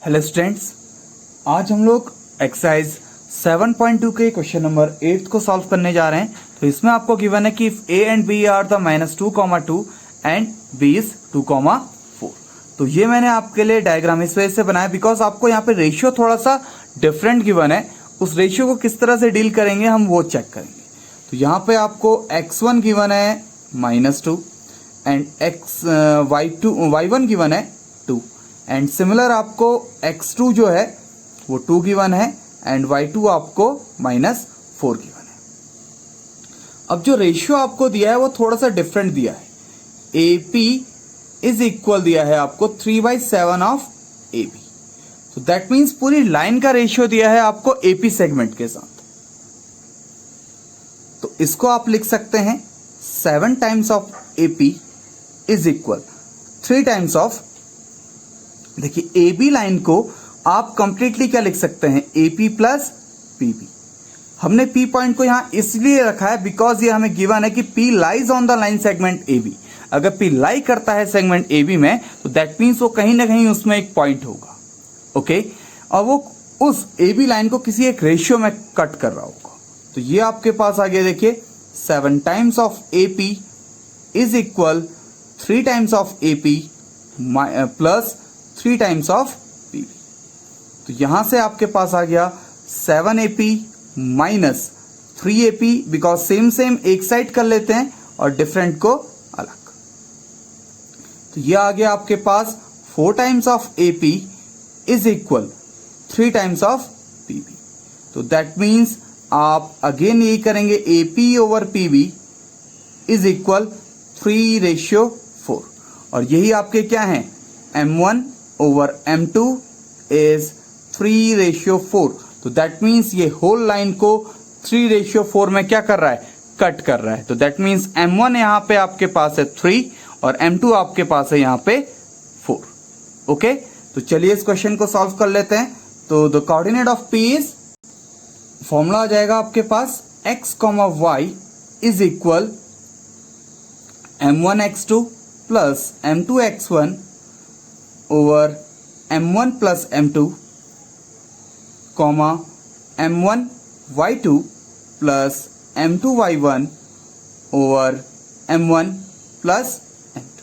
Hello students, आज हम लोग एक्सरसाइज 7.2 के क्वेश्चन नंबर 8 को सॉल्व करने जा रहे हैं। तो इसमें आपको गिवन है कि if a and b are the -2, 2 and b is 2, 4। तो ये मैंने आपके लिए डायग्राम इस वजह से बनाया बिकॉज आपको यहाँ पे रेशियो थोड़ा सा डिफरेंट गिवन है। उस रेशियो को किस तरह से डील करेंगे हम वो चेक करेंगे। तो यहाँ पे आपको x1 गिवन है -2 एंड y1 गिवन है 2 एंड सिमिलर आपको x2 जो है वो 2 गिवन है एंड y2 आपको -4 गिवन है। अब जो रेशियो आपको दिया है वो थोड़ा सा डिफरेंट दिया है। AP इज इक्वल दिया है आपको 3/7 ऑफ AB। तो दैट मीन्स पूरी लाइन का रेशियो दिया है आपको AP सेगमेंट के साथ। तो इसको आप लिख सकते हैं 7 times of AP is equal 3 times of, देखिए AB लाइन को आप कंप्लीटली क्या लिख सकते हैं, AP प्लस PB। हमने P पॉइंट को यहां इसलिए रखा है बिकॉज ये हमें गिवन है कि P lies on the line segment AB। अगर P लाई करता है सेगमेंट AB में तो दैट मीन्स वो कहीं ना कहीं उसमें एक पॉइंट होगा, ओके। और वो उस AB लाइन को किसी एक रेशियो में कट कर रहा होगा। तो ये आपके पास आ गया, देखिए 7 times of AP is equal 3 times of AP plus 3 times of PB। तो यहां से आपके पास आ गया 7AP minus 3AP because same एक साइड कर लेते हैं और डिफरेंट को अलग। तो यह आ गया आपके पास 4 times of AP is equal 3 times of PB। तो दैट मीन्स आप अगेन यही करेंगे, AP over PB is equal 3/4 और यही आपके क्या हैं, M1 ओवर M2 इज 3/4। तो दैट मीन्स ये होल लाइन को 3/4 में क्या कर रहा है, कट कर रहा है। तो दैट मीन्स M1 यहां पे आपके पास है 3 और M2 आपके पास है यहां पे 4, ओके। तो चलिए इस क्वेश्चन को सॉल्व कर लेते हैं। तो the coordinate of P is, formula आ जाएगा आपके पास x, y is equal M1x2 plus M2x1 over M1 plus M2 comma M1y2 plus M2y1 over M1 plus M2।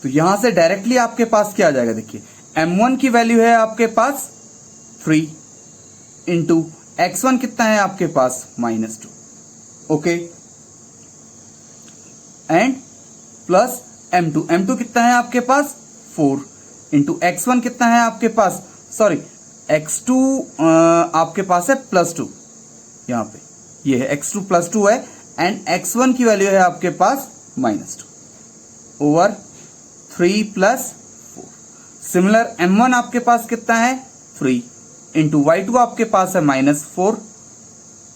तो यहां से डायरेक्टली आपके पास क्या आ जाएगा, देखिए M1 की वैल्यू है आपके पास 3 इंटू x1 कितना है आपके पास -2, ओके, एंड प्लस M2 कितना है आपके पास 4 इंटू x1 कितना है आपके पास, सॉरी x2 आपके पास है +2, यहां पे ये है x2 +2 है एंड x1 की वैल्यू है आपके पास -2 ओवर 3 + 4। सिमिलर M1 आपके पास कितना है 3 इंटू y2 आपके पास है -4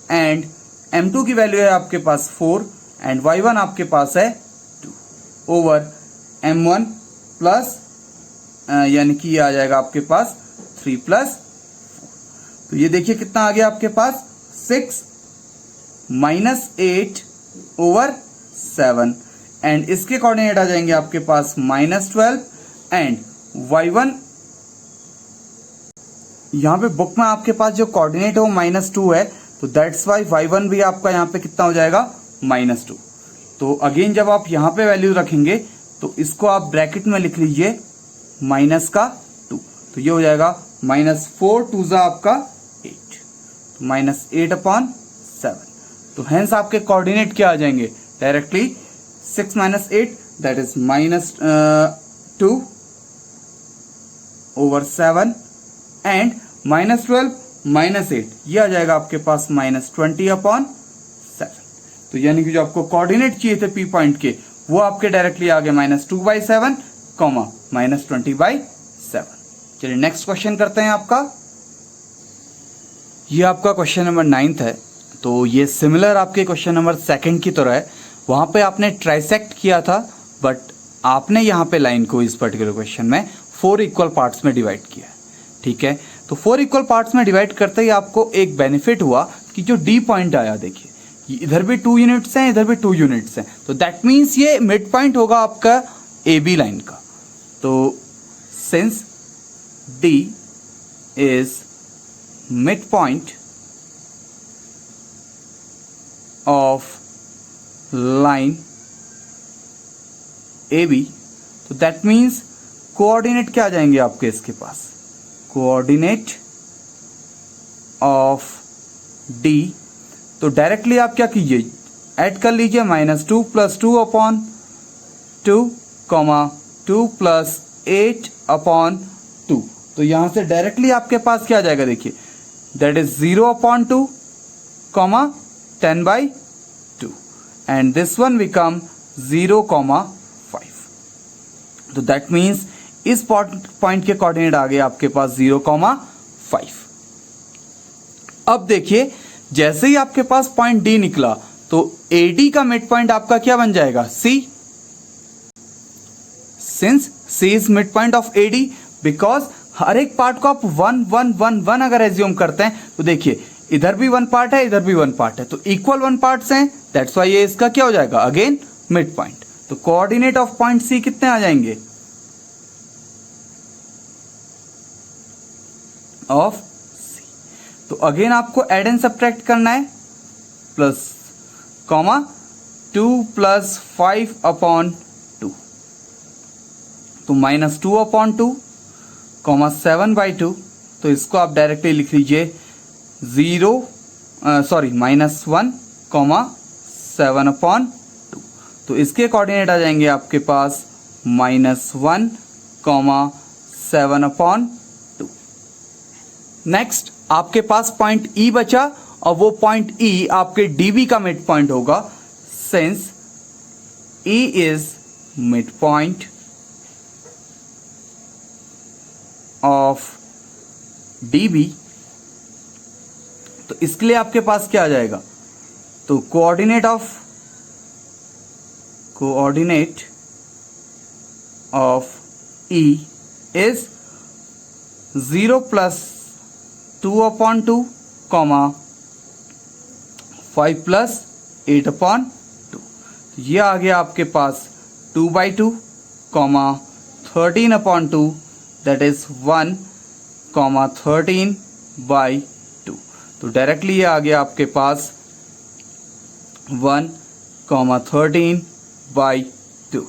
एंड M2 की वैल्यू है आपके पास 4 एंड y1 आपके पास है 2 ओवर M1 प्लस यानी कि ये आ जाएगा आपके पास 3 + 4। तो ये देखिए कितना आ गया आपके पास 6 -8 ओवर 7 एंड इसके कोऑर्डिनेट आ जाएंगे आपके पास -12 एंड y1 यहां पे बुक में आपके पास जो कोऑर्डिनेट है वो -2 है। तो दैट्स वाई y1 भी आपका यहां पे कितना हो जाएगा -2। तो अगेन जब आप यहां पे वैल्यू रखेंगे तो इसको आप ब्रैकेट में लिख लीजिए -2। तो ये हो जाएगा -4 2 ज़ा आपका 8, तो -8/7। तो हेंस आपके कोऑर्डिनेट क्या आ जाएंगे directly 6 - 8 that is -2 over 7 and -12 -8 ये आ जाएगा आपके पास -20/7। तो यानी कि जो आपको कोऑर्डिनेट चाहिए थे P पॉइंट के वो आपके डायरेक्टली आ गए -2/7 -20/7। चलिए नेक्स्ट क्वेश्चन करते हैं आपका। ये आपका क्वेश्चन नंबर 9 है। तो ये सिमिलर आपके क्वेश्चन नंबर 2 की तरह है। वहां पे आपने ट्राइसेक्ट किया था बट आपने यहाँ पे लाइन को इस पर्टिकुलर क्वेश्चन में 4 इक्वल पार्ट्स में डिवाइड किया है, ठीक है। तो 4 इक्वल पार्ट्स में डिवाइड करते ही आपको एक बेनिफिट हुआ कि जो D पॉइंट आया, देखिए इधर भी 2 यूनिट्स हैं, इधर भी 2 यूनिट्स हैं। तो दैट मीन्स ये मिड पॉइंट होगा आपका AB लाइन का। तो since D is mid point of line A B, तो दैट मीन्स कोऑर्डिनेट क्या आ जाएंगे आपके इसके पास, कोऑर्डिनेट ऑफ डी। तो डायरेक्टली आप क्या कीजिए, ऐड कर लीजिए -2 + 2 अपॉन 2, 2 + 8 अपॉन 2। तो यहां से डायरेक्टली आपके पास क्या आ जाएगा, देखिए that is 0/2, 10/2 and this one become 0,5। तो दैट मीन्स इस पॉइंट के कोऑर्डिनेट आ गए आपके पास 0,5। अब देखिए जैसे ही आपके पास पॉइंट डी निकला तो एडी का मिड पॉइंट आपका क्या बन जाएगा, C. Since C is mid point of AD, because हर एक पार्ट को आप 1 1 1 1 अगर एज्यूम करते हैं तो देखिए इधर भी 1 पार्ट है, इधर भी 1 पार्ट है, तो इक्वल 1 पार्ट्स हैं, दैट्स वाई ये इसका क्या हो जाएगा, अगेन मिड पॉइंट। तो कोऑर्डिनेट ऑफ पॉइंट सी कितने आ जाएंगे, ऑफ सी। तो अगेन आपको एड एंड सब्ट्रैक्ट करना है, प्लस 2 + 5/2, तो -2/2, 7/2। तो इसको आप डायरेक्टली लिख लीजिए -1,7/2। तो इसके कोऑर्डिनेट आ जाएंगे आपके पास -1,7/2। नेक्स्ट आपके पास पॉइंट ई बचा, और वो पॉइंट ई आपके डीबी का मिड पॉइंट होगा, since E is mid point of dB. तो इसके लिए आपके पास क्या आ जाएगा, तो कोऑर्डिनेट ऑफ ई इज 0 + 2/2, 5 + 8/2। तो ये आ गया आपके पास 2/2, 13/2, दैट इज 1, 13/2। तो डायरेक्टली ये आ गया आपके पास 1, 13/2।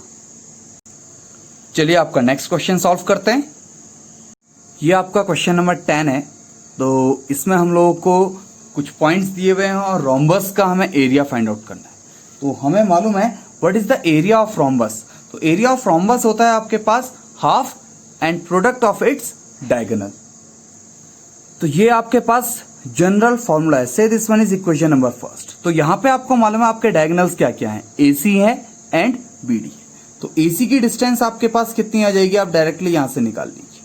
चलिए आपका नेक्स्ट क्वेश्चन सॉल्व करते हैं। ये आपका क्वेश्चन नंबर 10 है। तो इसमें हम लोगों को कुछ पॉइंट्स दिए हुए हैं और रोम्बस का हमें एरिया फाइंड आउट करना है। तो हमें मालूम है what is the area of rhombus. तो एरिया ऑफ रोम्बस होता है आपके पास half and product of its diagonal. तो ये आपके पास जनरल फॉर्मूला है। Say this one is equation number first. तो यहां पे आपको मालूम है आपके डायगोनल्स क्या क्या हैं, AC है एंड BD। तो AC की डिस्टेंस आपके पास कितनी आ जाएगी, आप डायरेक्टली यहां से निकाल लीजिए।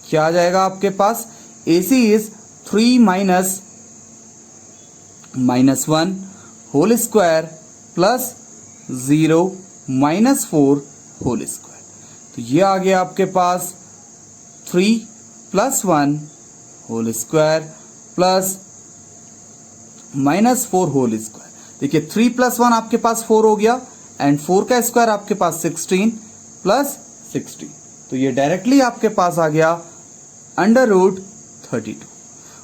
क्या आ जाएगा आपके पास, AC इज 3 - -1 whole square plus 0 - 4 whole square. तो ये आ गया आपके पास 3 + 1 whole square plus -4 whole square. देखिए 3 + 1 आपके पास 4 हो गया एंड 4 का स्क्वायर आपके पास 16 + 16। तो ये डायरेक्टली आपके पास आ गया √32।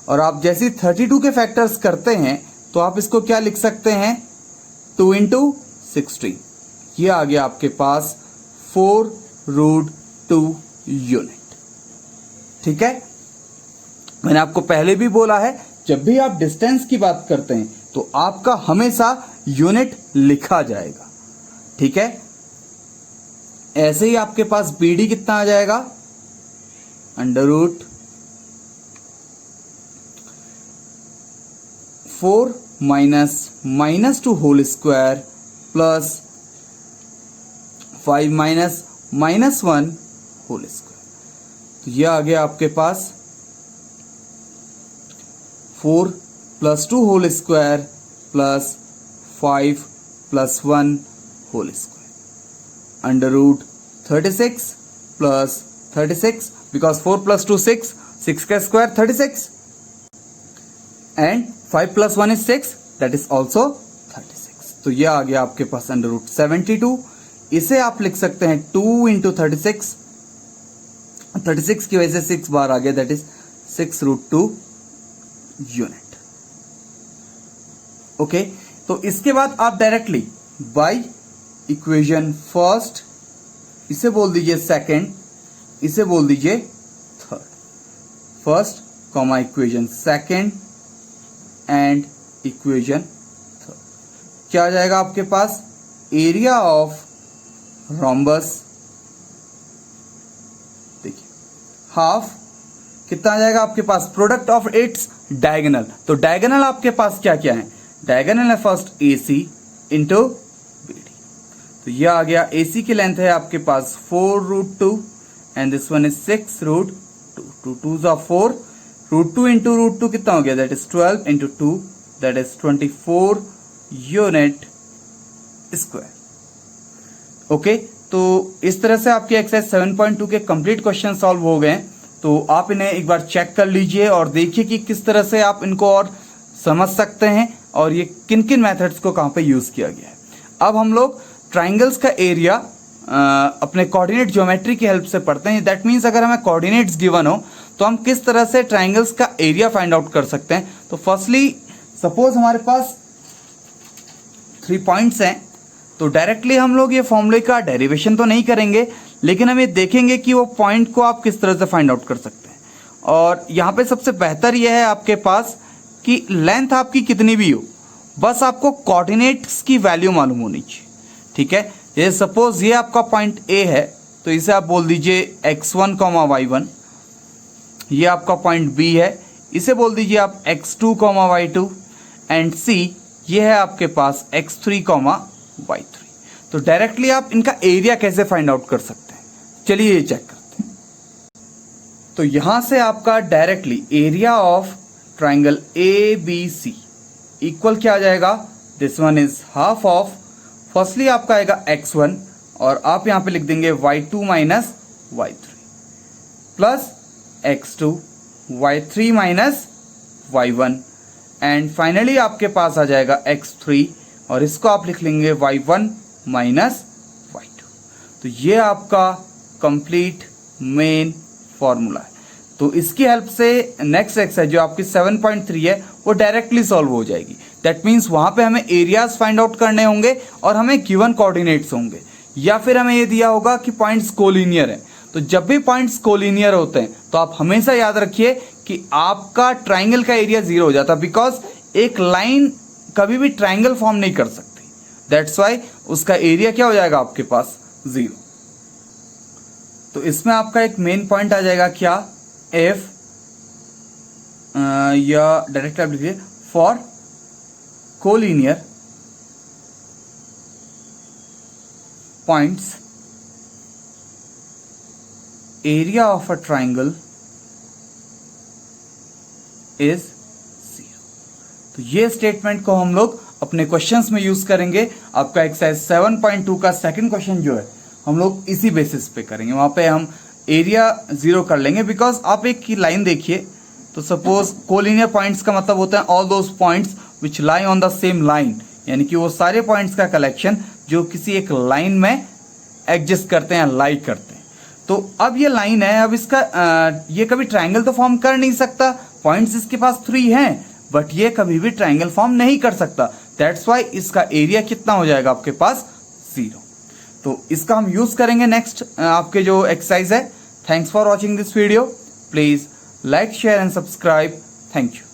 और आप जैसे 32 के फैक्टर्स करते हैं तो आप इसको क्या लिख सकते हैं, 2 × 16। ये आ गया आपके पास 4√2 यूनिट। ठीक है, मैंने आपको पहले भी बोला है जब भी आप डिस्टेंस की बात करते हैं तो आपका हमेशा यूनिट लिखा जाएगा। ठीक है, ऐसे ही आपके पास BD कितना आ जाएगा, √4 - -2 whole square plus 5 - -1 whole square. तो यह आ गया आपके पास 4 + 2 whole square plus 5 + 1 whole square √36 plus 36 because 4 + 2 6 का square 36 and 5 + 1 is 6, that is also 36। तो यह आ गया आपके पास √72। इसे आप लिख सकते हैं 2 × 36 36 की वजह से 6 बार आ गया, दैट इज 6√2 यूनिट। ओके, तो इसके बाद आप डायरेक्टली बाय इक्वेशन फर्स्ट, इसे बोल दीजिए सेकंड, इसे बोल दीजिए third. First comma equation second and equation third, क्या आ जाएगा आपके पास? एरिया ऑफ रोम्बस, देखिए हाफ, कितना आ जाएगा आपके पास? Product of its diagonal. तो डायगोनल आपके पास क्या क्या है? डायगोनल है फर्स्ट AC इंटू BD। तो ये आ गया, AC की लेंथ है आपके पास 4√2 and this one is 6√2, 2 2s are 4, √2 into √2 कितना हो गया? That is 12 into 2, that is 24 unit square. Okay, तो इस तरह से आपके एक्सरसाइज 7.2 के कंप्लीट क्वेश्चन सॉल्व हो गए। तो आप इन्हें एक बार चेक कर लीजिए और देखिए कि किस तरह से आप इनको और समझ सकते हैं और ये किन किन मेथड्स को कहाँ पे यूज किया गया है। अब हम लोग ट्राइंगल्स का एरिया अपने कोऑर्डिनेट ज्योमेट्री की हेल्प से पढ़ते हैं। दैट मीन्स अगर हमें कोऑर्डिनेट्स गिवन हो तो हम किस तरह से ट्राइंगल्स का एरिया फाइंड आउट कर सकते हैं। तो फर्स्टली सपोज हमारे पास 3 पॉइंट्स हैं, तो डायरेक्टली हम लोग ये फॉर्मूले का डेरिवेशन तो नहीं करेंगे, लेकिन हम ये देखेंगे कि वो पॉइंट को आप किस तरह से फाइंड आउट कर सकते हैं। और यहाँ पे सबसे बेहतर ये है आपके पास कि लेंथ आपकी कितनी भी हो, बस आपको कोऑर्डिनेट्स की वैल्यू मालूम होनी चाहिए। ठीक है, जैसे सपोज ये आपका पॉइंट A है, तो इसे आप बोल दीजिए x1, y1। ये आपका पॉइंट B है, इसे बोल दीजिए आप x2, y2। एंड C ये है आपके पास x3, y3। तो डायरेक्टली आप इनका एरिया कैसे फाइंड आउट कर सकते हैं, चलिए ये चेक करते हैं। तो यहां से आपका directly area of triangle ABC equal क्या आ जाएगा? This one is half of, firstly आपका आएगा x1 और आप यहां पे लिख देंगे y2 minus y3 plus x2 y3 minus y1 and finally आपके पास आ जाएगा x3 और इसको आप लिख लेंगे y1 माइनस y2। तो ये आपका कंप्लीट मेन फॉर्मूला है। तो इसकी हेल्प से नेक्स्ट एक्सरसाइज जो आपकी 7.3 है वो डायरेक्टली सॉल्व हो जाएगी। दैट मीन्स वहां पे हमें एरियाज फाइंड आउट करने होंगे और हमें गिवन कोऑर्डिनेट्स होंगे, या फिर हमें ये दिया होगा कि पॉइंट्स कोलिनियर हैं। तो जब भी पॉइंट्स कोलिनियर होते हैं तो आप हमेशा याद रखिए कि आपका ट्राइंगल का एरिया 0 हो जाता है, बिकॉज एक लाइन कभी भी ट्राइंगल फॉर्म नहीं कर सकती। दैट्स वाई उसका एरिया क्या हो जाएगा आपके पास? 0। तो इसमें आपका एक मेन पॉइंट आ जाएगा क्या? एफ या डायरेक्ट आप लिखिए for collinear points area of a triangle is 0। तो ये स्टेटमेंट को हम लोग अपने क्वेश्चंस में यूज करेंगे। आपका एक्सरसाइज 7.2 का सेकंड क्वेश्चन जो है हम लोग इसी बेसिस पे करेंगे। वहां पे हम एरिया 0 कर लेंगे, बिकॉज आप एक की लाइन देखिए, तो सपोज कोलिनियर पॉइंट्स का मतलब होता है all those points which lie on the same line, यानी कि वो सारे पॉइंट्स का कलेक्शन जो किसी एक लाइन में एग्जिस्ट करते हैं, लाई करते हैं। तो अब ये लाइन है, अब इसका ये कभी ट्राइंगल तो फॉर्म कर नहीं सकता। पॉइंट्स इसके पास 3 हैं, बट ये कभी भी ट्राइंगल फॉर्म नहीं कर सकता। दैट्स वाई इसका एरिया कितना हो जाएगा आपके पास? 0। तो इसका हम यूज करेंगे नेक्स्ट आपके जो एक्सरसाइज है। Thanks for watching this video. Please like, share and subscribe. Thank you.